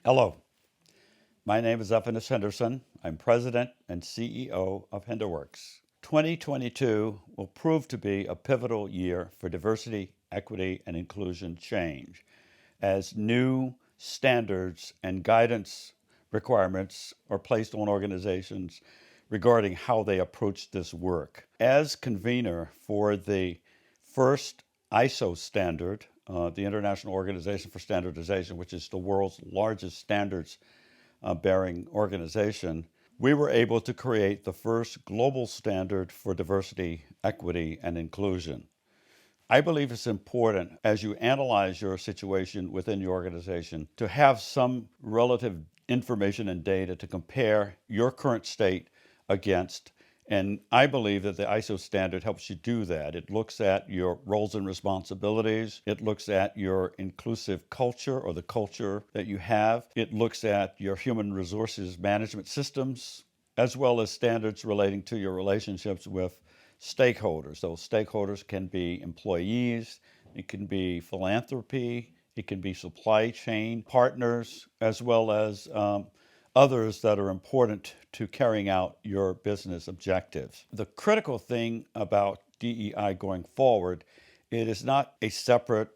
Hello, my name is Effenus Henderson. I'm President and CEO of Henderworks. 2022 will prove to be a pivotal year for diversity, equity, and inclusion change as new standards and guidance requirements are placed on organizations regarding how they approach this work. As convener for the first ISO standard, the International Organization for Standardization, which is the world's largest standards bearing organization, we were able to create the first global standard for diversity, equity, and inclusion. I believe it's important as you analyze your situation within your organization to have some relative information and data to compare your current state against. And I believe that the ISO standard helps you do that. It looks at your roles and responsibilities. It looks at your inclusive culture or the culture that you have. It looks at your human resources management systems, as well as standards relating to your relationships with stakeholders. Those stakeholders can be employees, it can be philanthropy, it can be supply chain partners, as well as others that are important to carrying out your business objectives. The critical thing about DEI going forward, it is not a separate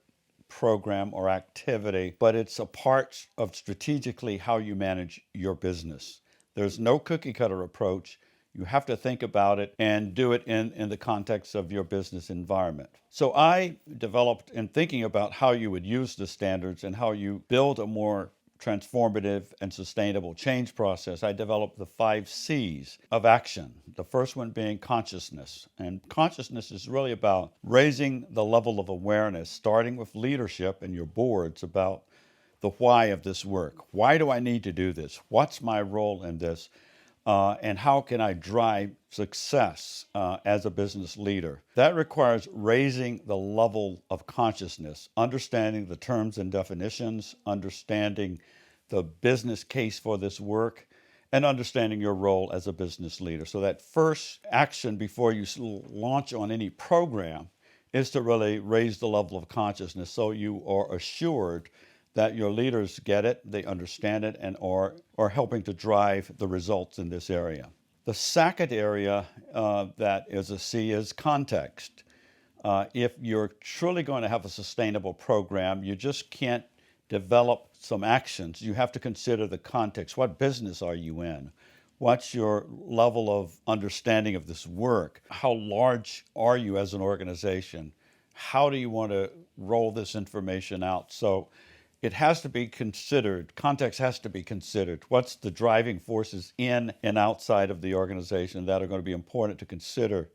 program or activity, but it's a part of strategically how you manage your business. There's no cookie cutter approach. You have to think about it and do it in the context of your business environment. So I developed, in thinking about how you would use the standards and how you build a more transformative and sustainable change process, I developed the 5 C's of action. The first one being consciousness. And consciousness is really about raising the level of awareness, starting with leadership and your boards about the why of this work. Why do I need to do this? What's my role in this? And how can I drive success as a business leader? That requires raising the level of consciousness, understanding the terms and definitions, understanding the business case for this work, and understanding your role as a business leader. So that first action before you launch on any program is to really raise the level of consciousness so you are assured that your leaders get it, they understand it, and are helping to drive the results in this area. The second area that is a C is context. If you're truly going to have a sustainable program, you just can't develop some actions. You have to consider the context. What business are you in? What's your level of understanding of this work? How large are you as an organization? How do you want to roll this information out? So it has to be considered, context has to be considered. What's the driving forces in and outside of the organization that are going to be important to consider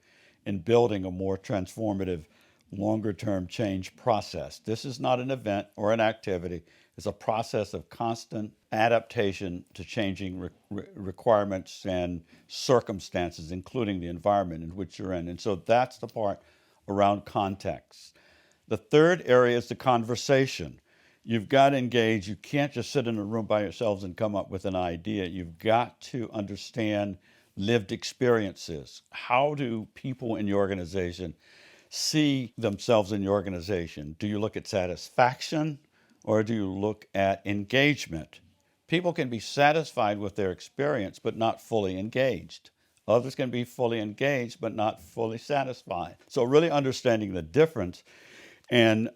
in building a more transformative, longer-term change process? This is not an event or an activity. It's a process of constant adaptation to changing requirements and circumstances, including the environment in which you're in. And so that's the part around context. The third area is the conversation. You've got to engage. You can't just sit in a room by yourselves and come up with an idea. You've got to understand lived experiences. How do people in your organization see themselves in your organization? Do you look at satisfaction or do you look at engagement? People can be satisfied with their experience but not fully engaged. Others can be fully engaged but not fully satisfied. So really understanding the difference and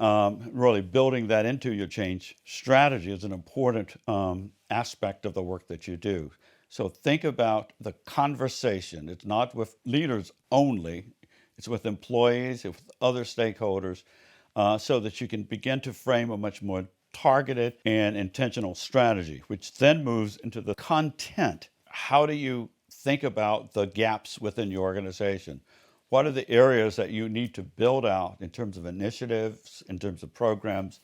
really building that into your change strategy is an important aspect of the work that you do. So think about the conversation. It's not with leaders only. It's with employees, it's with other stakeholders, so that you can begin to frame a much more targeted and intentional strategy, which then moves into the content. How do you think about the gaps within your organization? What are the areas that you need to build out in terms of initiatives, in terms of programs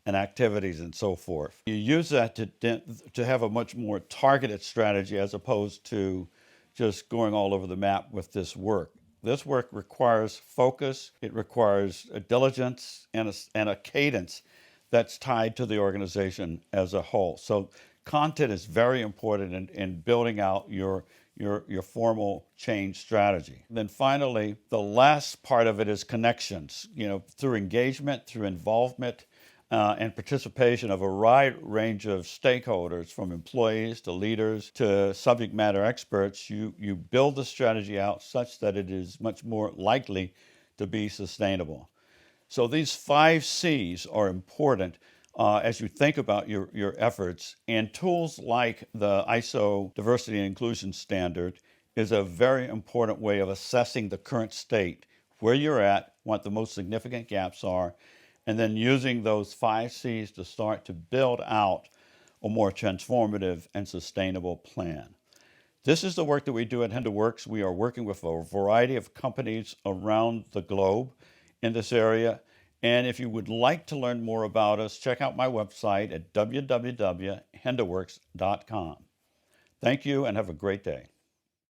and activities and so forth? You use that to have a much more targeted strategy as opposed to just going all over the map with this work. This work requires focus, it requires a diligence and a cadence that's tied to the organization as a whole. So content is very important in building out your formal change strategy. Then finally, the last part of it is connections. Through engagement, through involvement, and participation of a wide range of stakeholders, from employees to leaders to subject matter experts, you build the strategy out such that it is much more likely to be sustainable. So these 5 C's are important as you think about your efforts. And tools like the ISO Diversity and Inclusion Standard is a very important way of assessing the current state, where you're at, what the most significant gaps are, and then using those 5 C's to start to build out a more transformative and sustainable plan. This is the work that we do at Henderworks. We are working with a variety of companies around the globe in this area. And if you would like to learn more about us, check out my website at www.henderworks.com. Thank you and have a great day.